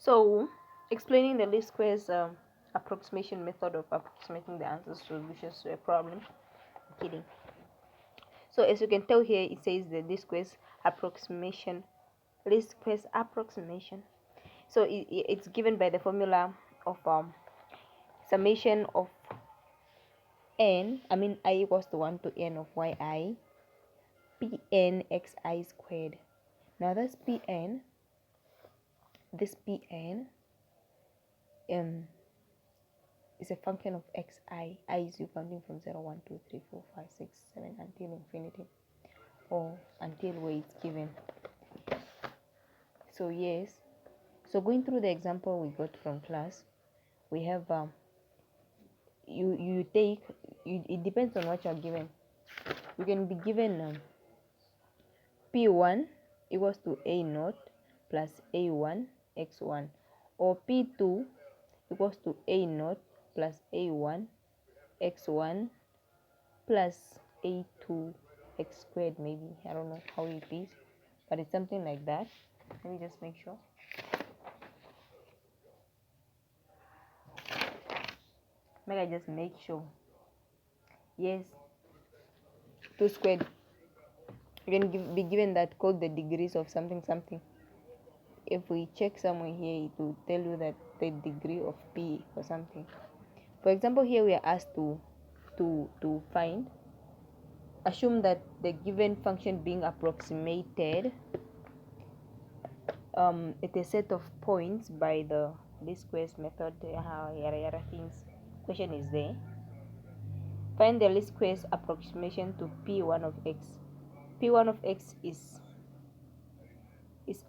So, explaining the least squares approximation method of approximating the answer solutions to a problem. I'm kidding. So, as you can tell here, it says the least squares approximation. Least squares approximation. So, it's given by the formula of summation of I equals to 1 to n of yi pn xi squared. Now that's pn. This pn is a function of xi. I is you counting from 0, 1, 2, 3, 4, 5, 6, 7 until infinity, or until where it's given. So yes. So going through the example we got from class, we have it depends on what you're given. You can be given P1 equals to A0 plus A1 x1, or P2 equals to A0 plus A1 x1 plus A2 x squared. Maybe I don't know how it is, but it's something like that. Let me just make sure. May I just make sure? Yes, 2 squared. You can be given that called the degrees of something something. If we check somewhere here, it will tell you that the degree of P or something. For example, here we are asked to find, assume that the given function being approximated at a set of points by the least squares method, yada things. Question is there. Find the least squares approximation to P1 of x. P1 of x is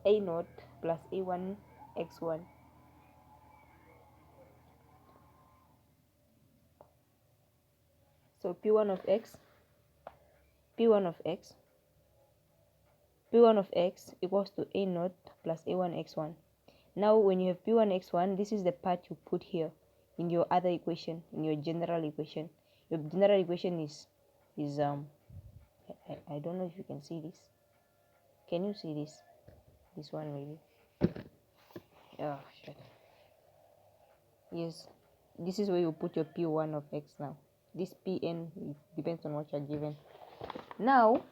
A0 plus A1 x1. So P1 of x equals to A0 plus A1 x1. Now when you have P1 x1, this is the part you put here in your other equation, in your general equation. Your general equation is I don't know if you can see this. Can you see this? This one maybe. Oh shit. Yes, this is where you put your P1 of x now. This Pn depends on what you're given. Now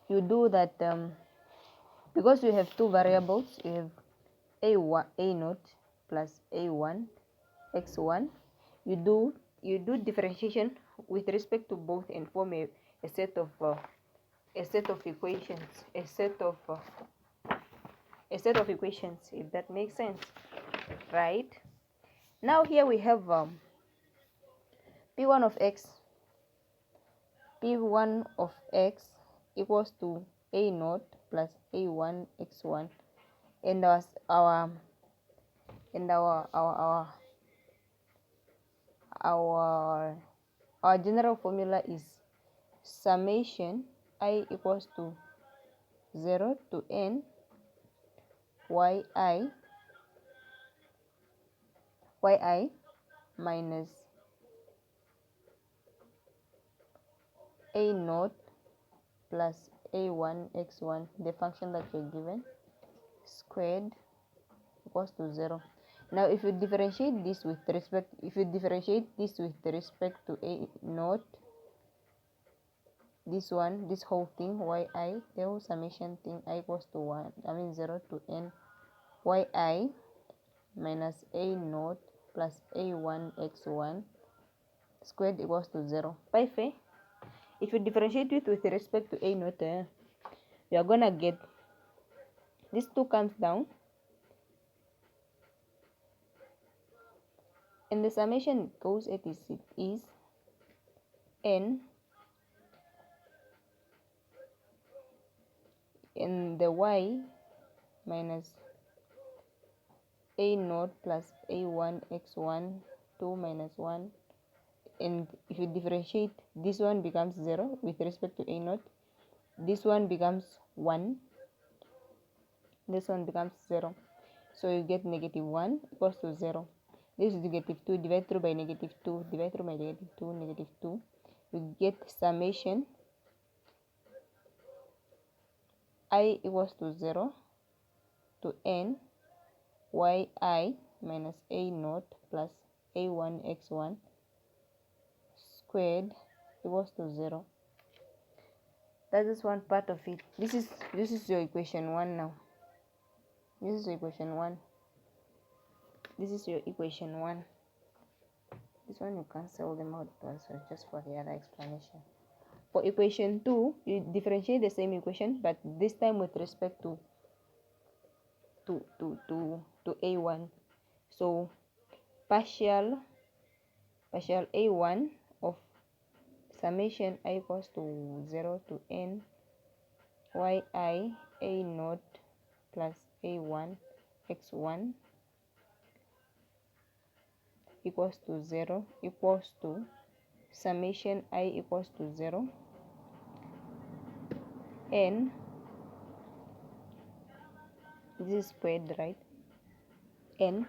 you do that because you have two variables. You have a0 plus a1 x1. You do differentiation with respect to both and form a set of equations, a set of equations, if that makes sense, right? Now here we have p1 of x equals to a0 plus a1 x1, and our general formula is summation I equals to 0 to n yi minus a0 plus a1 x1, the function that you're given, squared, equals to 0. Now if you differentiate this with respect to a0, this whole thing yi, the whole summation thing, I equals to 0 to n yi minus a0 plus a1 x1 squared equals to 0. Perfect. If you differentiate it with respect to a0, you are gonna get this 2 comes down, and the summation goes as it is n, and the y minus a0 plus a1 x1, 2 minus 1, and if you differentiate, this one becomes 0 with respect to a0, this one becomes 1, this one becomes 0, so you get negative 1 equals to 0. This is negative 2, divide through by negative 2, divide through by negative 2, negative 2, you get summation I equals to 0 to n yi minus a naught plus a1 x1 squared equals to 0. That is one part of it. This is your equation 1 now. This is your equation 1. This is your equation 1. This one you cancel them out also just for the other explanation. For equation 2, you differentiate the same equation, but this time with respect to a1. So partial a1 of summation I equals to 0 to n yi a naught plus a1 x1 equals to 0 equals to summation I equals to 0 n, this is squared, right? n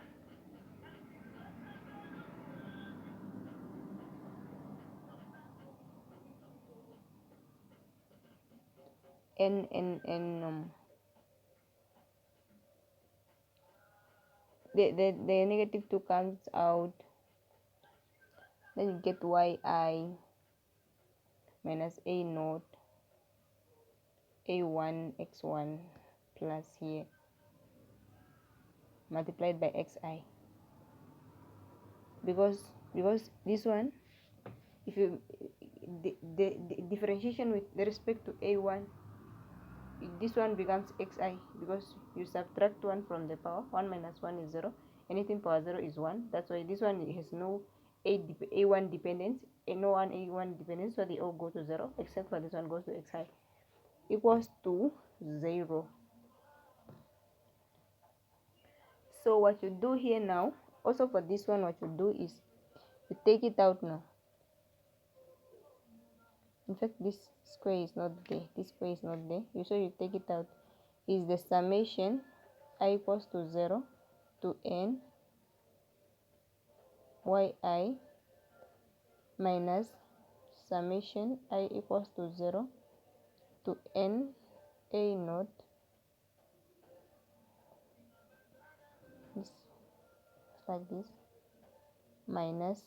the negative 2 comes out, then you get yi minus a naught a1 x1 plus here multiplied by xi, because this one, if you the differentiation with respect to a1, this one becomes xi, because you subtract 1 from the power. 1 minus 1 is 0. Anything power 0 is 1. That's why this one has no a1 dependence, no one a1 dependence, so they all go to 0 except for this one goes to xi equals to 0. So what you do here now, also for this one, what you do is you take it out now. In fact, this square is not there, this square is not there, so you take it out. Is the summation I equals to 0 to n yi minus summation I equals to 0 to n a naught, this like this, minus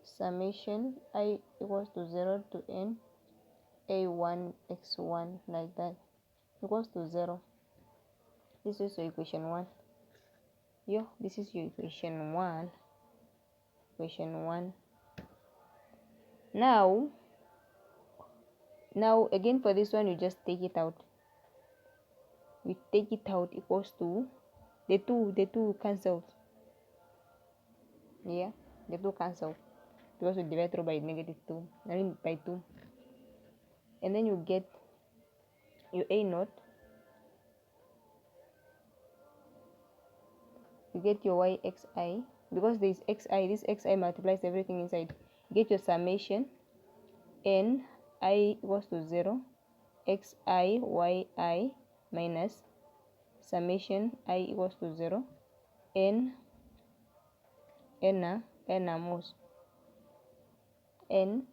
summation I equals to 0 to n a1 x1 like that equals to 0. This is your equation 1. This is your equation 1. Equation 1. Now again for this one, you just take it out. We take it out equals to the two cancels. Yeah, the 2 cancel because we divide through by negative 2, I mean by 2, and then you get your a naught, you get your yxi, because there is xi, this xi multiplies everything inside. You get your summation n I equals to 0 xi yi minus summation I equals to 0 n most n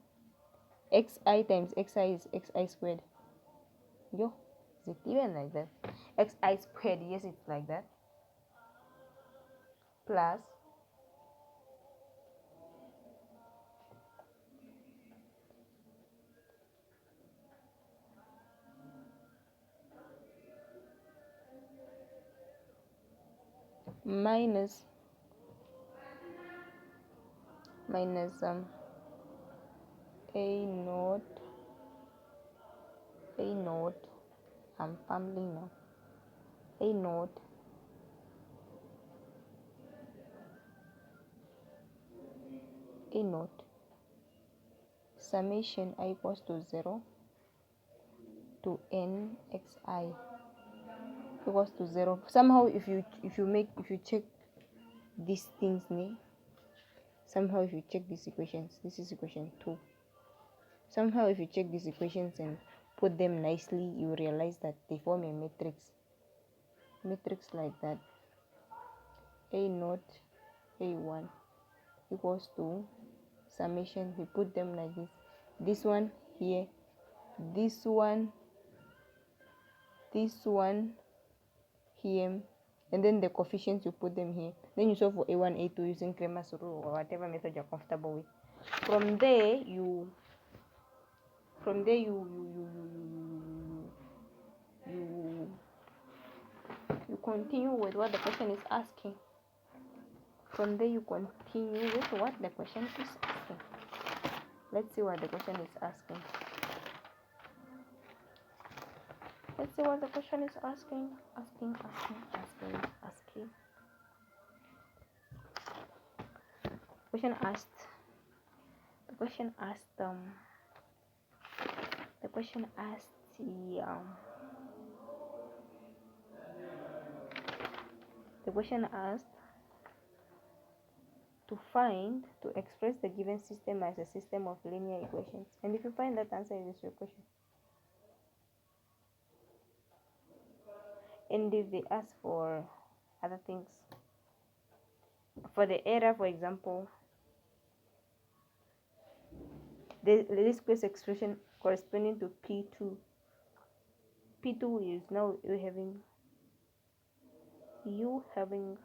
xi times xi is xi squared. Is it even like that? Xi squared, yes, it's like that, plus minus a naught, I'm fumbling now, a naught summation I equals to 0 to n xi equals to 0. Somehow if you check these things, somehow if you check these equations, this is equation 2, somehow if you check these equations and put them nicely, you realize that they form a matrix like that. A naught a1 equals to summation, we put them like this one here, this one here, and then the coefficients you put them here. Then you solve for a1, a2 using Cramer's rule or whatever method you're comfortable with. From there you continue with what the question is asking. From there you continue with what the question is asking. Let's see what the question is asking. Let's see what the question is asking. Question asked. The question asked to express the given system as a system of linear equations. And if you find that answer, it is your question. And if they ask for other things, for the error, for example, this case expression corresponding to P2. P2 is now you having